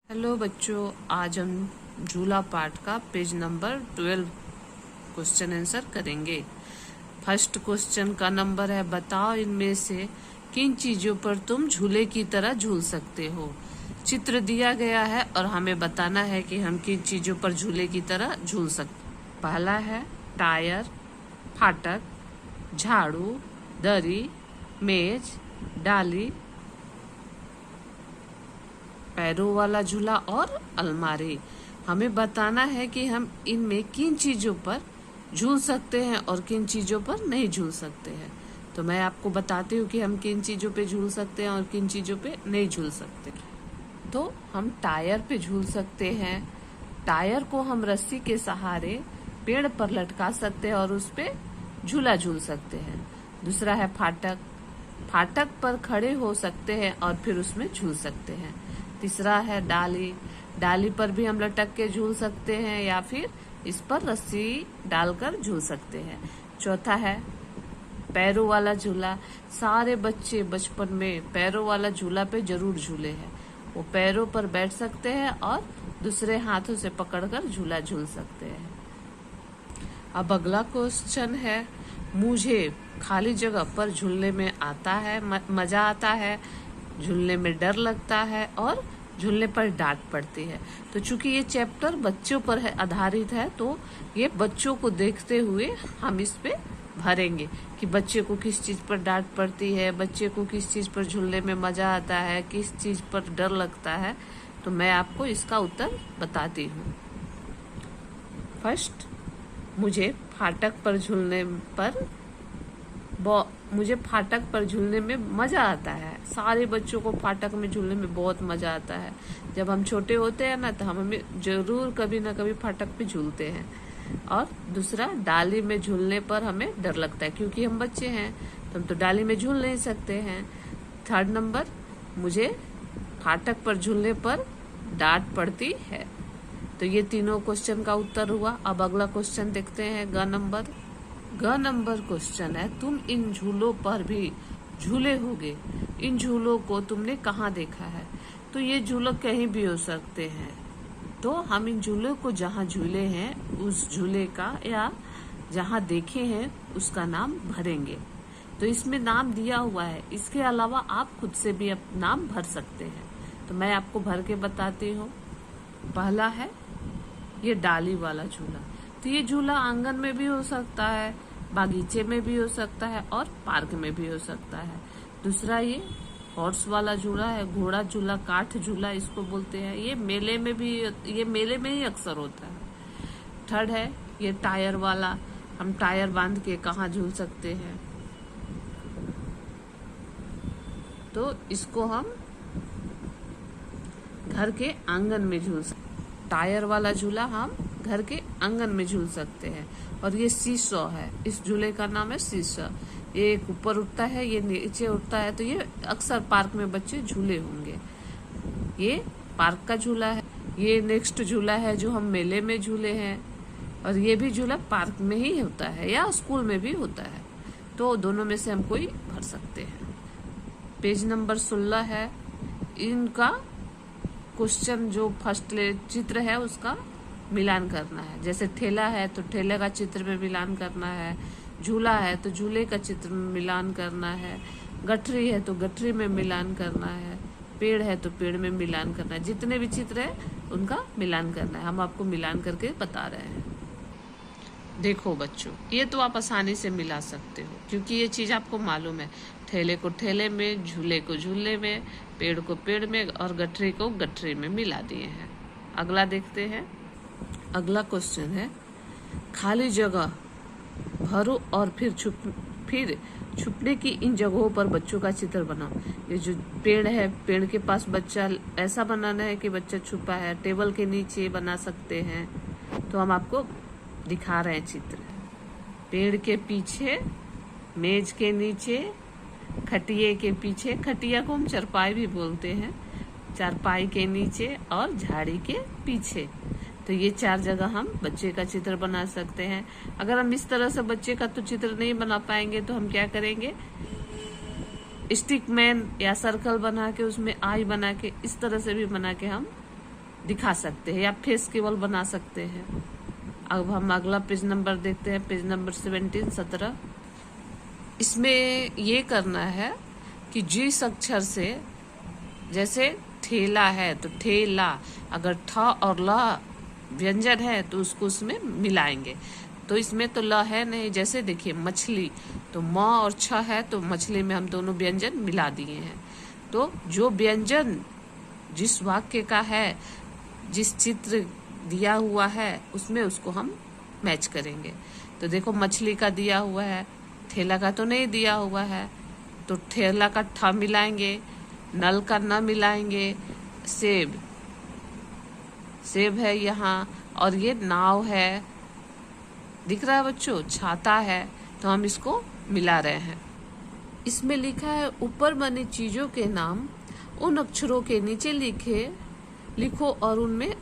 Hello बच्चों, आज हम झूला पाठ का पेज नंबर 12 क्वेश्चन आंसर करेंगे। फर्स्ट क्वेश्चन का नंबर है, बताओ इनमें से किन चीजों पर तुम झूले की तरह झूल सकते हो। चित्र दिया गया है और हमें बताना है कि हम किन चीजों पर झूले की तरह झूल सकते। पहला है टायर, फाटक, झाड़ू, दरी, मेज, डाली, पैरों वाला झूला और अलमारी। हमें बताना है कि हम इनमें किन चीजों पर झूल सकते हैं और किन चीजों पर नहीं झूल सकते हैं। तो मैं आपको बताती हूँ कि हम किन चीजों पे झूल सकते हैं और किन चीजों पे नहीं झूल सकते। तो हम टायर पे झूल सकते हैं। टायर को हम रस्सी के सहारे पेड़ पर लटका सकते हैं और उस पे झूला झूल सकते हैं। दूसरा है फाटक, फाटक पर खड़े हो सकते हैं और फिर उसमें झूल सकते हैं। तीसरा है डाली, डाली पर भी हम लटक के झूल सकते हैं या फिर इस पर रस्सी डालकर झूल सकते हैं। चौथा है पैरों वाला झूला। सारे बच्चे बचपन में पैरों वाला झूला पे जरूर झूले हैं। वो पैरों पर बैठ सकते हैं और दूसरे हाथों से पकड़कर झूला झूल सकते हैं। अब अगला क्वेश्चन है, मुझे खाली जगह पर झूलने में आता है, मजा आता है, झूलने में डर लगता है और झूलने पर डांट पड़ती है। तो चूंकि ये चैप्टर बच्चों पर है आधारित है, तो ये बच्चों को देखते हुए हम इस पे भरेंगे कि बच्चे को किस चीज पर डांट पड़ती है, बच्चे को किस चीज पर झूलने में मजा आता है, किस चीज पर डर लगता है। तो मैं आपको इसका उत्तर बताती हूँ। फर्स्ट, मुझे फाटक पर झूलने में मजा आता है। सारे बच्चों को फाटक में झूलने में बहुत मजा आता है। जब हम छोटे होते हैं ना, तो हमें जरूर कभी ना कभी फाटक पे झूलते हैं। और दूसरा, डाली में झूलने पर हमें डर लगता है क्योंकि हम बच्चे हैं, तो हम तो डाली में झूल नहीं सकते हैं। थर्ड नंबर, मुझे फाटक पर झूलने पर डांट पड़ती है। तो ये तीनों क्वेश्चन का उत्तर हुआ। अब अगला क्वेश्चन देखते हैं, ग नंबर क्वेश्चन है, तुम इन झूलों पर भी झूले होगे। इन झूलों को तुमने कहाँ देखा है। तो ये झूले कहीं भी हो सकते हैं। तो हम इन झूलों को जहाँ झूले हैं उस झूले का या जहाँ देखे हैं उसका नाम भरेंगे। तो इसमें नाम दिया हुआ है, इसके अलावा आप खुद से भी नाम भर सकते हैं। तो मैं आपको भर के बताती हूँ। पहला है ये डाली वाला झूला। तो ये झूला आंगन में भी हो सकता है, बागीचे में भी हो सकता है और पार्क में भी हो सकता है। दूसरा, ये हॉर्स वाला झूला है, घोड़ा झूला, काठ झूला इसको बोलते हैं। ये मेले में ही अक्सर होता है। थर्ड है ये टायर वाला, हम टायर बांध के कहाँ झूल सकते हैं। तो इसको हम घर के आंगन में झूल सकते। टायर वाला झूला हम घर के आंगन में झूल सकते हैं। और ये सीसॉ है, इस झूले का नाम है सीसॉ। ये एक ऊपर उठता है, ये नीचे उठता है। तो ये अक्सर पार्क में बच्चे झूले होंगे। ये पार्क का झूला है। ये नेक्स्ट झूला है जो हम मेले में झूले हैं, और ये भी झूला पार्क में ही होता है या स्कूल में भी होता है। तो दोनों में से हम कोई भर सकते हैं। पेज नंबर 16 है, इनका क्वेश्चन जो फर्स्ट चित्र है उसका मिलान करना है। जैसे ठेला है तो ठेले का चित्र में मिलान करना है, झूला है तो झूले का चित्र में मिलान करना है, गठरी है तो गठरी में मिलान करना है, पेड़ है तो पेड़ में मिलान करना है। जितने भी चित्र है उनका मिलान करना है। हम आपको मिलान करके बता रहे हैं। देखो बच्चों, ये तो आप आसानी से मिला सकते हो क्योंकि ये चीज आपको मालूम है। ठेले को ठेले में, झूले को झूले में, पेड़ को पेड़ में और गठरी को गठरी में मिला दिए हैं। अगला देखते हैं। अगला क्वेश्चन है, खाली जगह भरो और फिर छुपने की इन जगहों पर बच्चों का चित्र बनाओ। ये जो पेड़ है, पेड़ के पास बच्चा ऐसा बनाना है कि बच्चा छुपा है। टेबल के नीचे बना सकते हैं। तो हम आपको दिखा रहे हैं चित्र। पेड़ के पीछे, मेज के नीचे, खटिये के पीछे, खटिया को हम चारपाई भी बोलते हैं, चारपाई के नीचे और झाड़ी के पीछे। तो ये 4 जगह हम बच्चे का चित्र बना सकते हैं। अगर हम इस तरह से बच्चे का तो चित्र नहीं बना पाएंगे तो हम क्या करेंगे, स्टिक मैन या सर्कल बना के उसमें आई बना के इस तरह से भी बना के हम दिखा सकते हैं या फेस केवल बना सकते हैं। अब हम अगला पेज नंबर देखते हैं, पेज नंबर 17। इसमें ये करना है कि जिस अक्षर से, जैसे ठेला है तो ठेला, अगर ठ और ल व्यंजन है तो उसको उसमें मिलाएंगे। तो इसमें तो ल है नहीं, जैसे देखिए मछली, तो म और छ है तो मछली में हम दोनों व्यंजन मिला दिए हैं। तो जो व्यंजन जिस वाक्य का है, जिस चित्र दिया हुआ है उसमें उसको हम मैच करेंगे। तो देखो मछली का दिया हुआ है, ठेला का तो नहीं दिया हुआ है, तो ठेला का ठ मिलाएंगे, नल का न मिलाएंगे। सेब है यहाँ, और ये नाव है, दिख रहा है बच्चों, छाता है, तो हम इसको मिला रहे हैं। इसमें लिखा है ऊपर बनी चीजों के नाम उन अक्षरों के नीचे लिखो और उनमें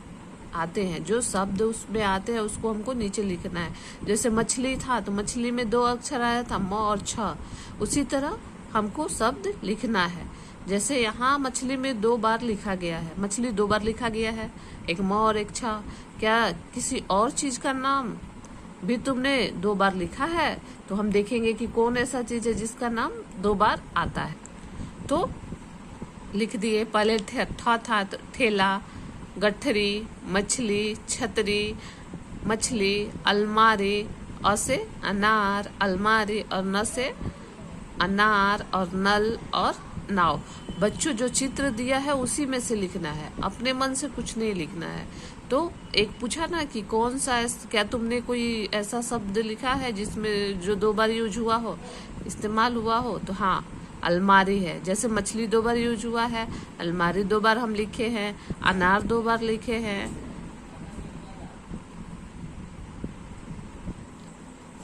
आते हैं, जो शब्द उसमें आते हैं उसको हमको नीचे लिखना है। जैसे मछली था तो मछली में 2 अक्षर आया था, म और छ, उसी तरह हमको शब्द लिखना है। जैसे यहाँ मछली में 2 बार लिखा गया है, मछली 2 बार लिखा गया है, एक म और एक छ। क्या किसी और चीज का नाम भी तुमने 2 बार लिखा है? तो हम देखेंगे कि कौन ऐसा चीज है जिसका नाम 2 बार आता है। तो लिख दिए, पहले था तो ठेला, गठरी, मछली, छतरी, मछली, अलमारी, अ से अनार, अलमारी, और न से अनार, और नल और नाव। बच्चों जो चित्र दिया है उसी में से लिखना है, अपने मन से कुछ नहीं लिखना है। तो एक पूछा ना कि कौन सा, क्या तुमने कोई ऐसा शब्द लिखा है जिसमें जो 2 बार यूज हुआ हो, इस्तेमाल हुआ हो? तो हाँ, अलमारी है। जैसे मछली 2 बार यूज हुआ है, अलमारी 2 बार हम लिखे हैं, अनार 2 बार लिखे हैं।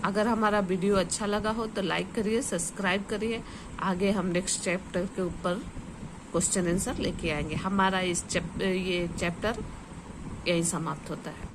अगर हमारा वीडियो अच्छा लगा हो तो लाइक करिए, सब्सक्राइब करिए। आगे हम नेक्स्ट चैप्टर के ऊपर क्वेश्चन आंसर लेके आएंगे। हमारा ये चैप्टर यही समाप्त होता है।